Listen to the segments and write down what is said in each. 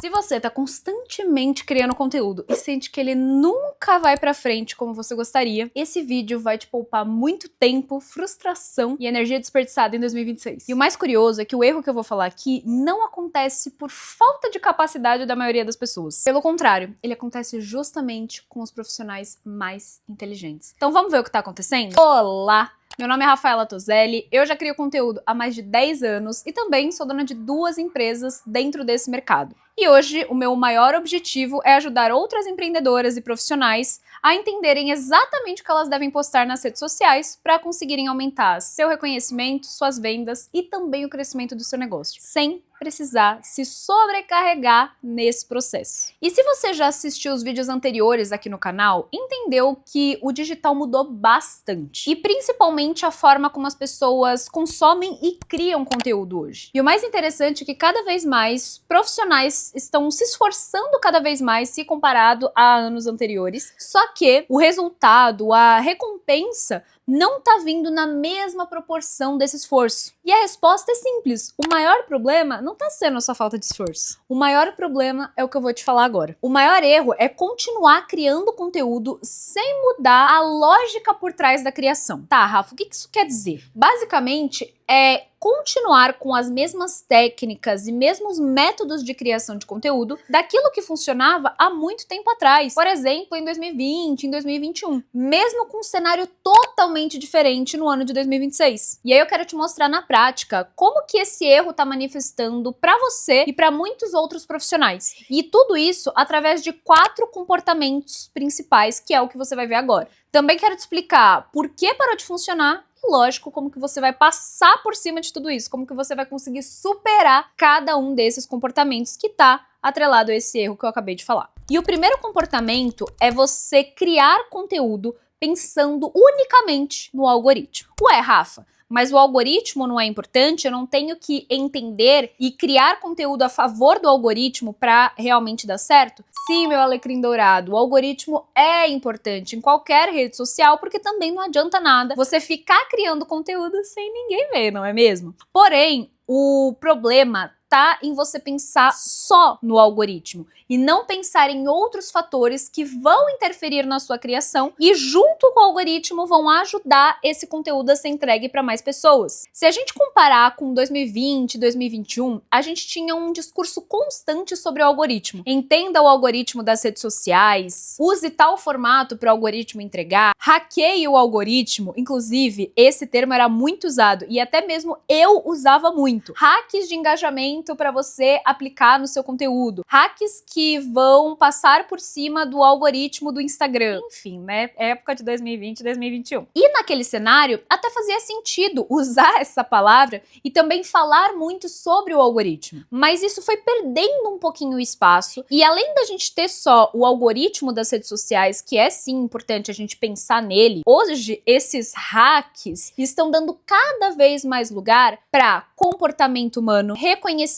Se você tá constantemente criando conteúdo e sente que ele nunca vai pra frente como você gostaria, esse vídeo vai te poupar muito tempo, frustração e energia desperdiçada em 2026. E o mais curioso é que o erro que eu vou falar aqui não acontece por falta de capacidade da maioria das pessoas. Pelo contrário, ele acontece justamente com os profissionais mais inteligentes. Então vamos ver o que tá acontecendo? Olá! Meu nome é Rafaela Toselli, eu já crio conteúdo há mais de 10 anos e também sou dona de 2 empresas dentro desse mercado. E hoje o meu maior objetivo é ajudar outras empreendedoras e profissionais a entenderem exatamente o que elas devem postar nas redes sociais para conseguirem aumentar seu reconhecimento, suas vendas e também o crescimento do seu negócio, sem precisar se sobrecarregar nesse processo. E se você já assistiu os vídeos anteriores aqui no canal, entendeu que o digital mudou bastante. E principalmente a forma como as pessoas consomem e criam conteúdo hoje. E o mais interessante é que cada vez mais profissionais estão se esforçando cada vez mais se comparado a anos anteriores. Só que o resultado, a recompensa, não tá vindo na mesma proporção desse esforço. E a resposta é simples. O maior problema não tá sendo a sua falta de esforço. O maior problema é o que eu vou te falar agora. O maior erro é continuar criando conteúdo sem mudar a lógica por trás da criação. Tá, Rafa, o que isso quer dizer? Basicamente, é continuar com as mesmas técnicas e mesmos métodos de criação de conteúdo daquilo que funcionava há muito tempo atrás. Por exemplo, em 2020, em 2021. Mesmo com um cenário totalmente diferente no ano de 2026. E aí eu quero te mostrar na prática como que esse erro tá manifestando para você e para muitos outros profissionais. E tudo isso através de 4 comportamentos principais, que é o que você vai ver agora. Também quero te explicar por que parou de funcionar. Lógico, como que você vai passar por cima de tudo isso, como que você vai conseguir superar cada um desses comportamentos que tá atrelado a esse erro que eu acabei de falar. E o primeiro comportamento é você criar conteúdo pensando unicamente no algoritmo. Ué, Rafa, mas o algoritmo não é importante? Eu não tenho que entender e criar conteúdo a favor do algoritmo para realmente dar certo? Sim, meu alecrim dourado, o algoritmo é importante em qualquer rede social, porque também não adianta nada você ficar criando conteúdo sem ninguém ver, não é mesmo? Porém, o problema tá em você pensar só no algoritmo e não pensar em outros fatores que vão interferir na sua criação e junto com o algoritmo vão ajudar esse conteúdo a ser entregue para mais pessoas. Se a gente comparar com 2020, 2021, a gente tinha um discurso constante sobre o algoritmo. Entenda o algoritmo das redes sociais, use tal formato para o algoritmo entregar, hackeie o algoritmo, inclusive esse termo era muito usado e até mesmo eu usava muito. Hacks de engajamento para você aplicar no seu conteúdo. Hacks que vão passar por cima do algoritmo do Instagram. Enfim, né? Época de 2020 e 2021. E naquele cenário, até fazia sentido usar essa palavra e também falar muito sobre o algoritmo. Mas isso foi perdendo um pouquinho o espaço. E além da gente ter só o algoritmo das redes sociais, que é sim importante a gente pensar nele, hoje esses hacks estão dando cada vez mais lugar para comportamento humano, reconhecimento,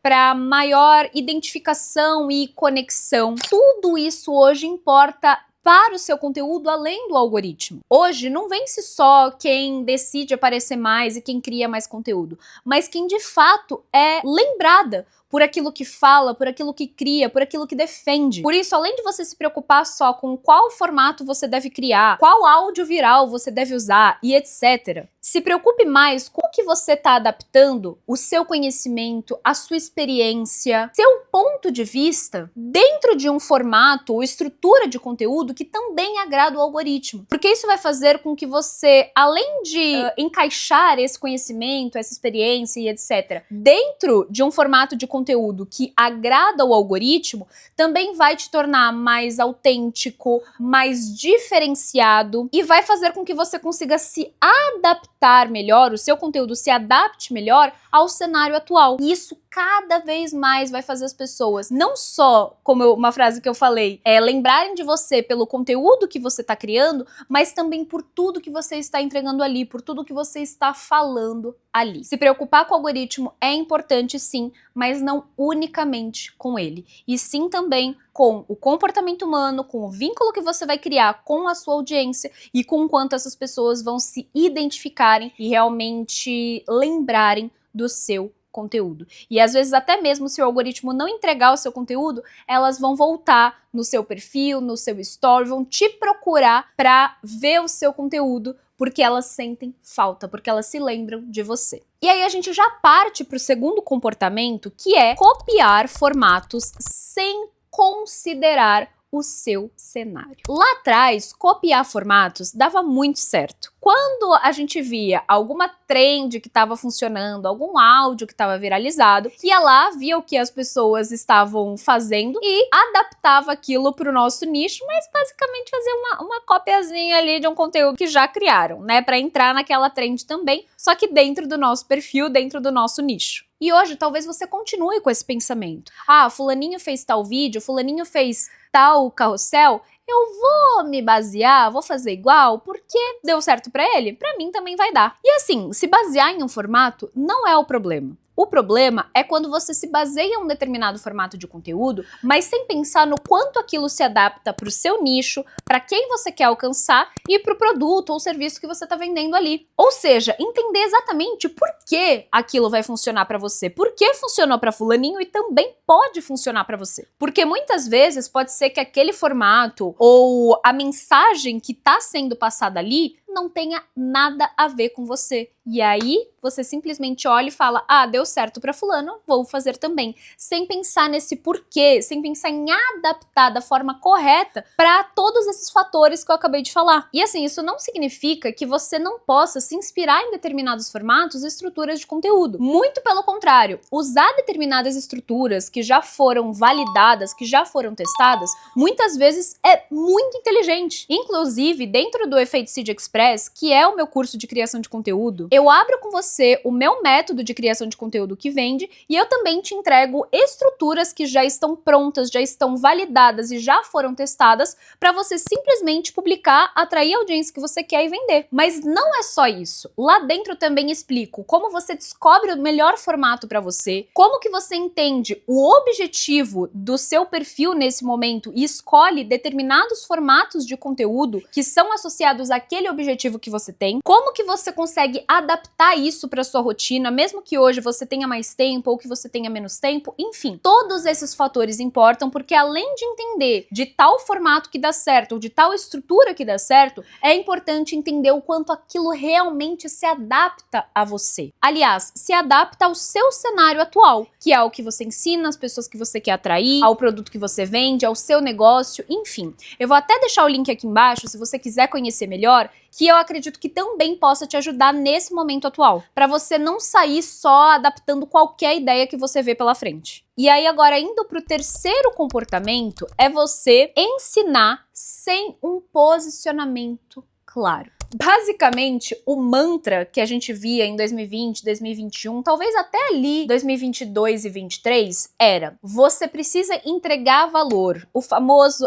para maior identificação e conexão. Tudo isso hoje importa para o seu conteúdo além do algoritmo. Hoje não vence só quem decide aparecer mais e quem cria mais conteúdo, mas quem de fato é lembrada por aquilo que fala, por aquilo que cria, por aquilo que defende. Por isso, além de você se preocupar só com qual formato você deve criar, qual áudio viral você deve usar e etc., se preocupe mais com o que você está adaptando, o seu conhecimento, a sua experiência, seu ponto de vista dentro de um formato ou estrutura de conteúdo que também agrada o algoritmo. Porque isso vai fazer com que você, além de encaixar esse conhecimento, essa experiência e etc., dentro de um formato de conteúdo que agrada o algoritmo, também vai te tornar mais autêntico, mais diferenciado e vai fazer com que você consiga se adaptar melhor, o seu conteúdo se adapte melhor ao cenário atual. E isso cada vez mais vai fazer as pessoas, não só, como uma frase que eu falei, lembrarem de você pelo conteúdo que você está criando, mas também por tudo que você está entregando ali, por tudo que você está falando ali. Se preocupar com o algoritmo é importante sim, mas não unicamente com ele. E sim também com o comportamento humano, com o vínculo que você vai criar com a sua audiência e com quanto essas pessoas vão se identificarem e realmente lembrarem do seu conteúdo. E às vezes até mesmo se o algoritmo não entregar o seu conteúdo, elas vão voltar no seu perfil, no seu story, vão te procurar para ver o seu conteúdo, porque elas sentem falta, porque elas se lembram de você. E aí a gente já parte para o segundo comportamento, que é copiar formatos sem considerar o seu cenário. Lá atrás, copiar formatos dava muito certo. Quando a gente via alguma trend que estava funcionando, algum áudio que estava viralizado, ia lá, via o que as pessoas estavam fazendo e adaptava aquilo para o nosso nicho, mas basicamente fazia uma copiazinha ali de um conteúdo que já criaram, né, para entrar naquela trend também, só que dentro do nosso perfil, dentro do nosso nicho. E hoje talvez você continue com esse pensamento. Ah, fulaninho fez tal vídeo, fulaninho fez tal carrossel, eu vou me basear, vou fazer igual, porque deu certo pra ele, pra mim também vai dar. E assim, se basear em um formato não é o problema. O problema é quando você se baseia em um determinado formato de conteúdo, mas sem pensar no quanto aquilo se adapta para o seu nicho, para quem você quer alcançar e para o produto ou serviço que você está vendendo ali. Ou seja, entender exatamente por que aquilo vai funcionar para você, por que funcionou para fulaninho e também pode funcionar para você. Porque muitas vezes pode ser que aquele formato ou a mensagem que está sendo passada ali não tenha nada a ver com você. E aí, você simplesmente olha e fala, ah, deu certo pra fulano, vou fazer também. Sem pensar nesse porquê, sem pensar em adaptar da forma correta para todos esses fatores que eu acabei de falar. E assim, isso não significa que você não possa se inspirar em determinados formatos e estruturas de conteúdo. Muito pelo contrário, usar determinadas estruturas que já foram validadas, que já foram testadas, muitas vezes é muito inteligente. Inclusive, dentro do Efeito Seed Express, que é o meu curso de criação de conteúdo, eu abro com você o meu método de criação de conteúdo que vende e eu também te entrego estruturas que já estão prontas, já estão validadas e já foram testadas para você simplesmente publicar, atrair a audiência que você quer e vender. Mas não é só isso. Lá dentro eu também explico como você descobre o melhor formato para você, como que você entende o objetivo do seu perfil nesse momento e escolhe determinados formatos de conteúdo que são associados àquele objetivo que você tem, como que você consegue adaptar isso para sua rotina, mesmo que hoje você tenha mais tempo ou que você tenha menos tempo, enfim, todos esses fatores importam porque além de entender de tal formato que dá certo ou de tal estrutura que dá certo, é importante entender o quanto aquilo realmente se adapta a você. Aliás, se adapta ao seu cenário atual, que é o que você ensina, as pessoas que você quer atrair, ao produto que você vende, ao seu negócio, enfim. Eu vou até deixar o link aqui embaixo se você quiser conhecer melhor, que eu acredito que também possa te ajudar nesse momento atual, para você não sair só adaptando qualquer ideia que você vê pela frente. E aí agora indo para o terceiro comportamento, é você ensinar sem um posicionamento claro. Basicamente, o mantra que a gente via em 2020, 2021, talvez até ali 2022 e 2023, era: você precisa entregar valor. O famoso,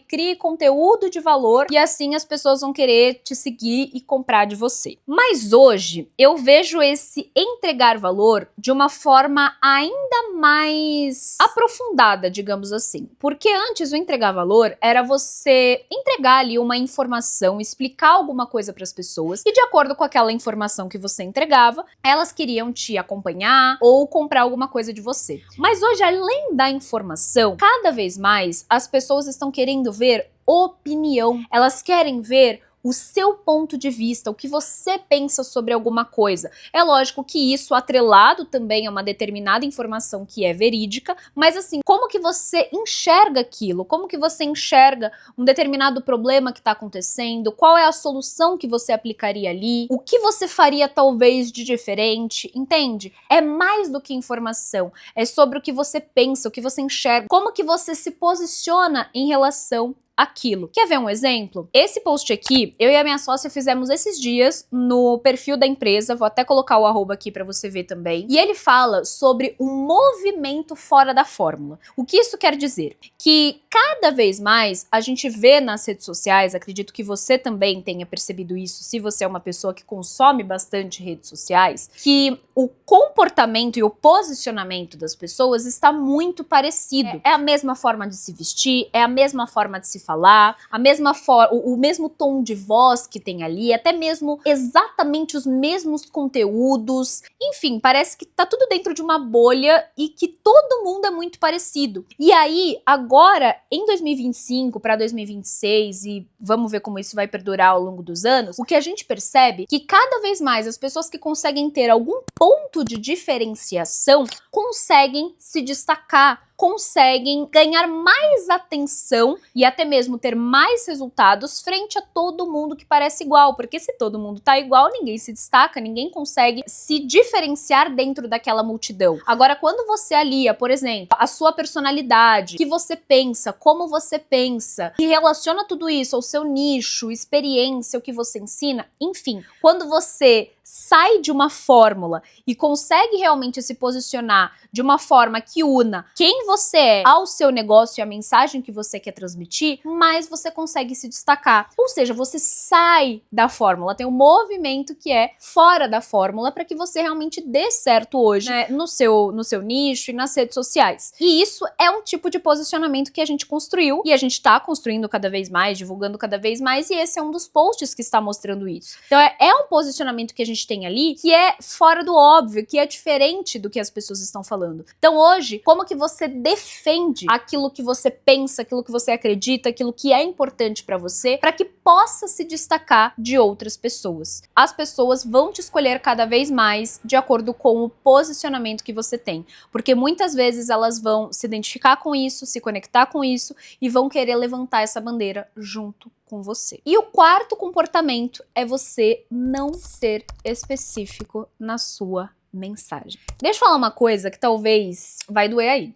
crie conteúdo de valor e assim as pessoas vão querer te seguir e comprar de você. Mas hoje, eu vejo esse entregar valor de uma forma ainda mais aprofundada, digamos assim. Porque antes o entregar valor era você entregar ali uma informação, explicar alguma coisa para as pessoas e de acordo com aquela informação que você entregava, elas queriam te acompanhar ou comprar alguma coisa de você. Mas hoje, além da informação, cada vez mais as pessoas estão querendo ver opinião. Elas querem ver o seu ponto de vista, o que você pensa sobre alguma coisa. É lógico que isso atrelado também a uma determinada informação que é verídica, mas assim, como que você enxerga aquilo? Como que você enxerga um determinado problema que está acontecendo? Qual é a solução que você aplicaria ali? O que você faria talvez de diferente? Entende? É mais do que informação, é sobre o que você pensa, o que você enxerga, como que você se posiciona em relação aquilo. Quer ver um exemplo? Esse post aqui, eu e a minha sócia fizemos esses dias no perfil da empresa, vou até colocar o arroba aqui pra você ver também, e ele fala sobre um movimento fora da fórmula. O que isso quer dizer? Que cada vez mais a gente vê nas redes sociais, acredito que você também tenha percebido isso, se você é uma pessoa que consome bastante redes sociais, que o comportamento e o posicionamento das pessoas está muito parecido. É a mesma forma de se vestir, é a mesma forma de se falar, a mesma forma, o mesmo tom de voz que tem ali, até mesmo exatamente os mesmos conteúdos. Enfim, parece que tá tudo dentro de uma bolha e que todo mundo é muito parecido. E aí, agora, em 2025 para 2026, e vamos ver como isso vai perdurar ao longo dos anos, o que a gente percebe é que cada vez mais as pessoas que conseguem ter algum ponto de diferenciação conseguem se destacar, conseguem ganhar mais atenção e até mesmo ter mais resultados frente a todo mundo que parece igual, porque se todo mundo tá igual, ninguém se destaca, ninguém consegue se diferenciar dentro daquela multidão. Agora, quando você alia, por exemplo, a sua personalidade, o que você pensa, como você pensa, e relaciona tudo isso ao seu nicho, experiência, o que você ensina, enfim, quando você sai de uma fórmula e consegue realmente se posicionar de uma forma que una quem você é ao seu negócio e a mensagem que você quer transmitir, mais você consegue se destacar. Ou seja, você sai da fórmula, tem um movimento que é fora da fórmula para que você realmente dê certo hoje, né, no seu nicho e nas redes sociais. E isso é um tipo de posicionamento que a gente construiu e a gente está construindo cada vez mais, divulgando cada vez mais, e esse é um dos posts que está mostrando isso. Então é um posicionamento que a gente tem ali que é fora do óbvio, que é diferente do que as pessoas estão falando. Então hoje, como que você defende aquilo que você pensa, aquilo que você acredita, aquilo que é importante para você, para que possa se destacar de outras pessoas? As pessoas vão te escolher cada vez mais de acordo com o posicionamento que você tem, porque muitas vezes elas vão se identificar com isso, se conectar com isso e vão querer levantar essa bandeira junto com você. E o quarto comportamento é você não ser específico na sua mensagem. Deixa eu falar uma coisa que talvez vai doer aí.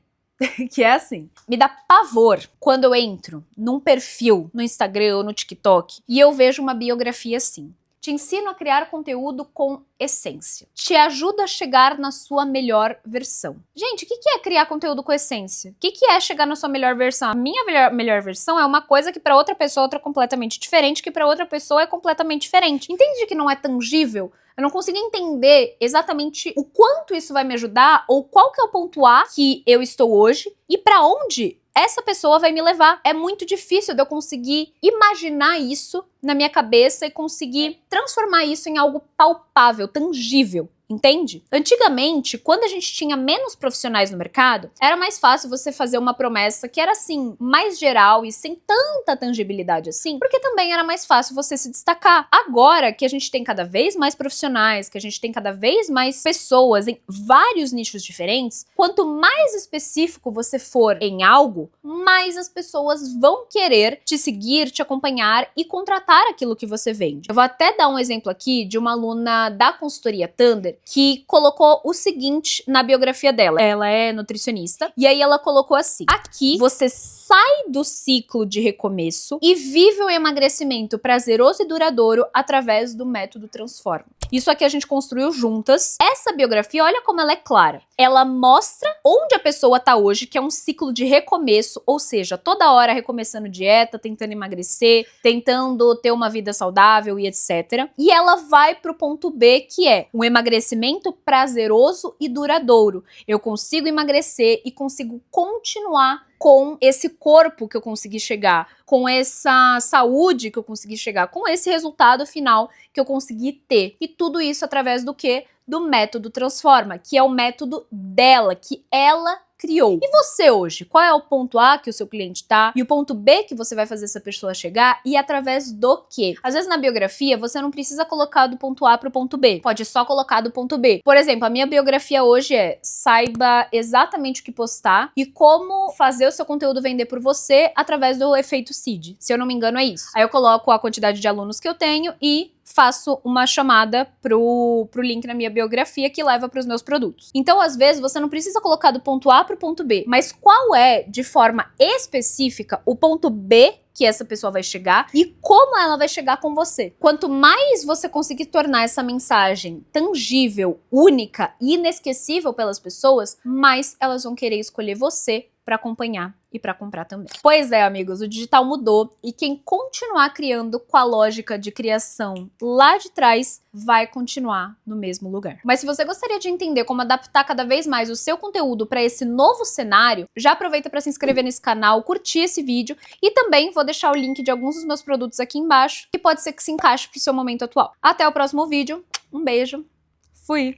Que é assim, me dá pavor quando eu entro num perfil no Instagram ou no TikTok e eu vejo uma biografia assim: te ensino a criar conteúdo com essência. Te ajuda a chegar na sua melhor versão. Gente, o que é criar conteúdo com essência? O que é chegar na sua melhor versão? A minha melhor versão é uma coisa que para outra pessoa é outra completamente diferente, que para outra pessoa é completamente diferente. Entende que não é tangível? Eu não consigo entender exatamente o quanto isso vai me ajudar ou qual que é o ponto A que eu estou hoje e para onde essa pessoa vai me levar. É muito difícil de eu conseguir imaginar isso na minha cabeça e conseguir transformar isso em algo palpável, tangível. Entende? Antigamente, quando a gente tinha menos profissionais no mercado, era mais fácil você fazer uma promessa que era assim, mais geral e sem tanta tangibilidade assim, porque também era mais fácil você se destacar. Agora que a gente tem cada vez mais profissionais, que a gente tem cada vez mais pessoas em vários nichos diferentes, quanto mais específico você for em algo, mais as pessoas vão querer te seguir, te acompanhar e contratar aquilo que você vende. Eu vou até dar um exemplo aqui de uma aluna da consultoria Thunder que colocou o seguinte na biografia dela. Ela é nutricionista e aí ela colocou assim: aqui você sai do ciclo de recomeço e vive o emagrecimento prazeroso e duradouro através do método Transforma. Isso aqui a gente construiu juntas. Essa biografia, olha como ela é clara. Ela mostra onde a pessoa tá hoje, que é um ciclo de recomeço, ou seja, toda hora recomeçando dieta, tentando emagrecer, tentando ter uma vida saudável e etc. E ela vai pro ponto B, que é um emagrecimento prazeroso e duradouro. Eu consigo emagrecer e consigo continuar com esse corpo que eu consegui chegar, com essa saúde que eu consegui chegar, com esse resultado final que eu consegui ter. E tudo isso através do quê? Do método Transforma, que é o método dela, que ela criou. E você hoje? Qual é o ponto A que o seu cliente tá? E o ponto B que você vai fazer essa pessoa chegar? E através do quê? Às vezes na biografia você não precisa colocar do ponto A pro ponto B. Pode só colocar do ponto B. Por exemplo, a minha biografia hoje é: saiba exatamente o que postar e como fazer o seu conteúdo vender por você através do efeito seed. Se eu não me engano é isso. Aí eu coloco a quantidade de alunos que eu tenho e faço uma chamada pro link na minha biografia que leva para os meus produtos. Então, às vezes, você não precisa colocar do ponto A pro ponto B, mas qual é, de forma específica, o ponto B que essa pessoa vai chegar e como ela vai chegar com você. Quanto mais você conseguir tornar essa mensagem tangível, única e inesquecível pelas pessoas, mais elas vão querer escolher você pra acompanhar e pra comprar também. Pois é, amigos, o digital mudou e quem continuar criando com a lógica de criação lá de trás vai continuar no mesmo lugar. Mas se você gostaria de entender como adaptar cada vez mais o seu conteúdo para esse novo cenário, já aproveita para se inscrever nesse canal, curtir esse vídeo e também vou deixar o link de alguns dos meus produtos aqui embaixo, que pode ser que se encaixe pro seu momento atual. Até o próximo vídeo, um beijo, fui!